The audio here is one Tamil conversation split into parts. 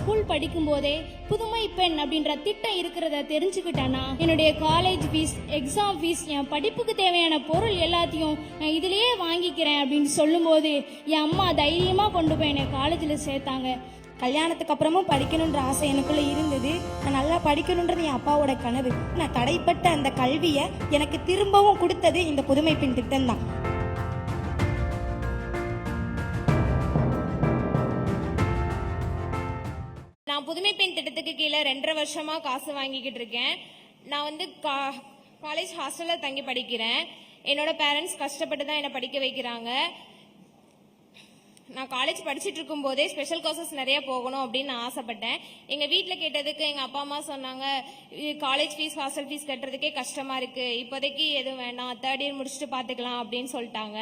ஸ்கூல் படிக்கும் போதே புதுமை பெண் அப்படின்ற திட்டம் இருக்கிறத தெரிஞ்சுக்கிட்டேன்னா என்னுடைய காலேஜ் ஃபீஸ், எக்ஸாம் ஃபீஸ், என் படிப்புக்கு தேவையான பொருள் எல்லாத்தையும் நான் இதிலேயே வாங்கிக்கிறேன் அப்படின்னு சொல்லும்போது என் அம்மா தைரியமா கொண்டு போய் என்னை காலேஜில் சேர்த்தாங்க. கல்யாணத்துக்கு அப்புறமும் படிக்கணுன்ற ஆசை எனக்குள்ள இருந்தது. நான் நல்லா படிக்கணுன்றது என் அப்பாவோட கனவு. நான் தடைப்பட்ட அந்த கல்வியை எனக்கு திரும்பவும் கொடுத்தது இந்த புதுமை பெண் திட்டம் தான். நான் புதுமை பெண் திட்டத்துக்கு கீழே 2.5 வருஷமா காசு வாங்கிக்கிட்டு இருக்கேன். நான் வந்து காலேஜ் ஹாஸ்டல்ல தங்கி படிக்கிறேன். என்னோட பேரண்ட்ஸ் கஷ்டப்பட்டு தான் என்னை படிக்க வைக்கிறாங்க. நான் காலேஜ் படிச்சுட்டு இருக்கும் போதே ஸ்பெஷல் கோர்சஸ் நிறைய போகணும் அப்படின்னு நான் ஆசைப்பட்டேன். எங்க வீட்டில் கேட்டதுக்கு எங்க அப்பா அம்மா சொன்னாங்க, காலேஜ் ஃபீஸ், ஹாஸ்டல் ஃபீஸ் கட்டுறதுக்கே கஷ்டமா இருக்கு, இப்போதைக்கு எதுவும் வேணாம், 3rd இயர் முடிச்சுட்டு பாத்துக்கலாம் அப்படின்னு சொல்லிட்டாங்க.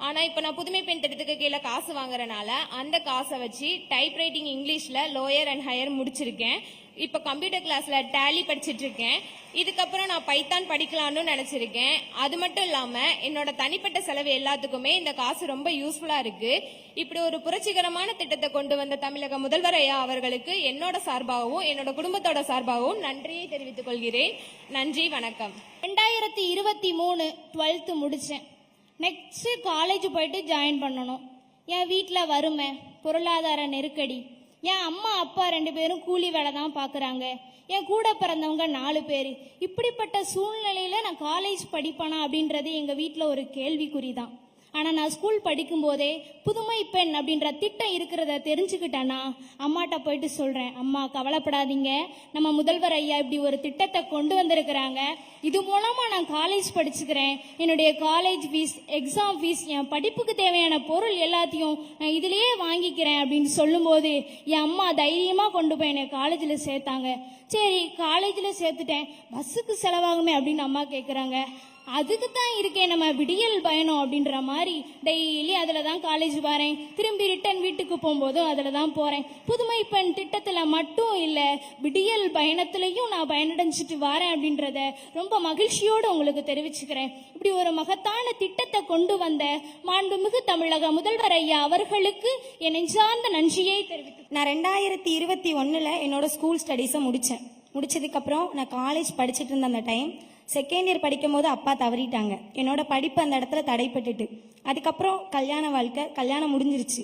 ஆனா இப்ப நான் புதுமை பெண் திட்டத்துக்கு கீழே காசு வாங்குறதுனால அந்த காசை வச்சு டைப் ரைட்டிங் இங்கிலீஷ்ல லோயர் அண்ட் ஹையர் முடிச்சிருக்கேன். இப்ப கம்ப்யூட்டர் கிளாஸ்ல டேலி படிச்சிட்டு இருக்கேன். இதுக்கப்புறம் நான் பைத்தான் படிக்கலாம்னு நினைச்சிருக்கேன். அது மட்டும் இல்லாம என்னோட தனிப்பட்ட செலவு எல்லாத்துக்குமே இந்த காசு ரொம்ப யூஸ்ஃபுல்லா இருக்கு. இப்படி ஒரு புரட்சிகரமான திட்டத்தை கொண்டு வந்த தமிழக முதல்வர் ஐயா அவர்களுக்கு என்னோட சார்பாகவும் என்னோட குடும்பத்தோட சார்பாகவும் நன்றியை தெரிவித்துக் கொள்கிறேன். நன்றி, வணக்கம். 2023 12th முடிச்சேன். நெக்ஸ்ட் காலேஜ் போயிட்டு ஜாயின் பண்ணணும். என் வீட்டில் வறுமை, பொருளாதார நெருக்கடி. என் அம்மா அப்பா 2 பேரும் கூலி வேலை தான் பார்க்குறாங்க. என் கூட பிறந்தவங்க 4 பேர். இப்படிப்பட்ட சூழ்நிலையில் நான் காலேஜ் படிப்பேனா அப்படின்றது எங்கள் வீட்டில் ஒரு கேள்விக்குறி தான். ஆனால் நான் ஸ்கூல் படிக்கும் போதே புதுமை பெண் அப்படின்ற திட்டம் இருக்கிறத தெரிஞ்சுக்கிட்டேன்னா அம்மாட்ட போயிட்டு சொல்கிறேன், அம்மா கவலைப்படாதீங்க, நம்ம முதல்வர் ஐயா இப்படி ஒரு திட்டத்தை கொண்டு வந்திருக்கிறாங்க, இது மூலமாக நான் காலேஜ் படிச்சுக்கிறேன், என்னுடைய காலேஜ் ஃபீஸ், எக்ஸாம் ஃபீஸ், என் படிப்புக்கு தேவையான பொருள் எல்லாத்தையும் நான் இதிலேயே வாங்கிக்கிறேன் அப்படின்னு சொல்லும்போது என் அம்மா தைரியமாக கொண்டு போய் என்னை காலேஜில் சேர்த்தாங்க. சரி, காலேஜில் சேர்த்துட்டேன், பஸ்ஸுக்கு செலவாகுமே அப்படின்னு அம்மா கேட்குறாங்க. அதுக்கு தான் இருக்கேன் நம்ம விடியல் பயணம் அப்படின்ற மாதிரி டெய்லி அதில் தான் காலேஜ் வரேன். திரும்பி ரிட்டன் வீட்டுக்கு போகும்போதும் அதில் தான் போகிறேன். புதுமை பெண் திட்டத்தில் மட்டும் இல்லை, விடியல் பயணத்துலையும் நான் பயனடைஞ்சிட்டு வரேன் அப்படின்றத ரொம்ப மகிழ்ச்சியோடு உங்களுக்கு தெரிவிச்சுக்கிறேன். இப்படி ஒரு மகத்தான திட்டத்தை கொண்டு வந்த மாண்புமிகு தமிழக முதல்வர் ஐயா அவர்களுக்கு என் நெஞ்சார்ந்த நன்றியை தெரிவித்து, நான் 2021 என்னோட ஸ்கூல் ஸ்டடீஸை முடிச்சதுக்கப்புறம் நான் காலேஜ் படிச்சுட்டு இருந்த அந்த டைம் 2nd இயர் படிக்கும் போது அப்பா தவறிட்டாங்க. என்னோட படிப்பு அந்த இடத்துல தடைப்பட்டுட்டு, அதுக்கப்புறம் கல்யாணம் முடிஞ்சிருச்சு.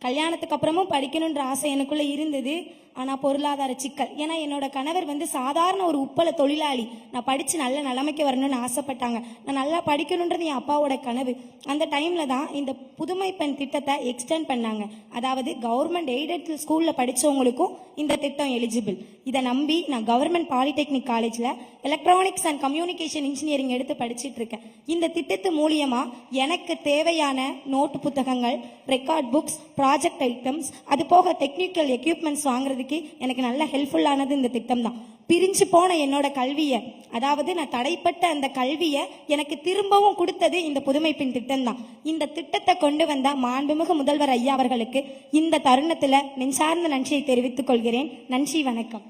கல்யாணத்துக்கு அப்புறமும் படிக்கணுன்ற ஆசை எனக்குள்ள இருந்தது. ஆனால் பொருளாதார சிக்கல். ஏன்னா என்னோட கணவர் சாதாரண ஒரு உப்பள தொழிலாளி. நான் படித்து நல்ல நிலைமைக்கு வரணும்னு ஆசைப்பட்டாங்க. நான் நல்லா படிக்கணுன்றது என் அப்பாவோட கனவு. அந்த டைமில் தான் இந்த புதுமை பெண் திட்டத்தை எக்ஸ்டெண்ட் பண்ணாங்க. அதாவது கவர்மெண்ட் எய்டட் ஸ்கூலில் படித்தவங்களுக்கும் இந்த திட்டம் எலிஜிபிள். இதை நம்பி நான் கவர்மெண்ட் பாலிடெக்னிக் காலேஜில் எலக்ட்ரானிக்ஸ் அண்ட் கம்யூனிகேஷன் இன்ஜினியரிங் எடுத்து படிச்சுட்டு இருக்கேன். இந்த திட்டத்து மூலியமாக எனக்கு தேவையான நோட்டு புத்தகங்கள், ரெக்கார்ட் புக்ஸ், ப்ராஜெக்ட் ஐட்டம்ஸ், அது போக டெக்னிக்கல் எக்யூப்மெண்ட்ஸ் வாங்குறதுக்கு எனக்கு நல்ல ஹெல்ப்ஃபுல்லானது இந்த திட்டம் தான். பிரிஞ்சு போன என்னோட கல்வியை, அதாவது நான் தடைப்பட்ட அந்த கல்வியை எனக்கு திரும்பவும் கொடுத்தது இந்த புதுமை பெண் திட்டம் தான். இந்த திட்டத்தை கொண்டு வந்த மாண்புமிகு முதல்வர் ஐயா அவர்களுக்கு இந்த தருணத்தில் நெஞ்சார்ந்த நன்றியை தெரிவித்துக் கொள்கிறேன். நன்றி, வணக்கம்.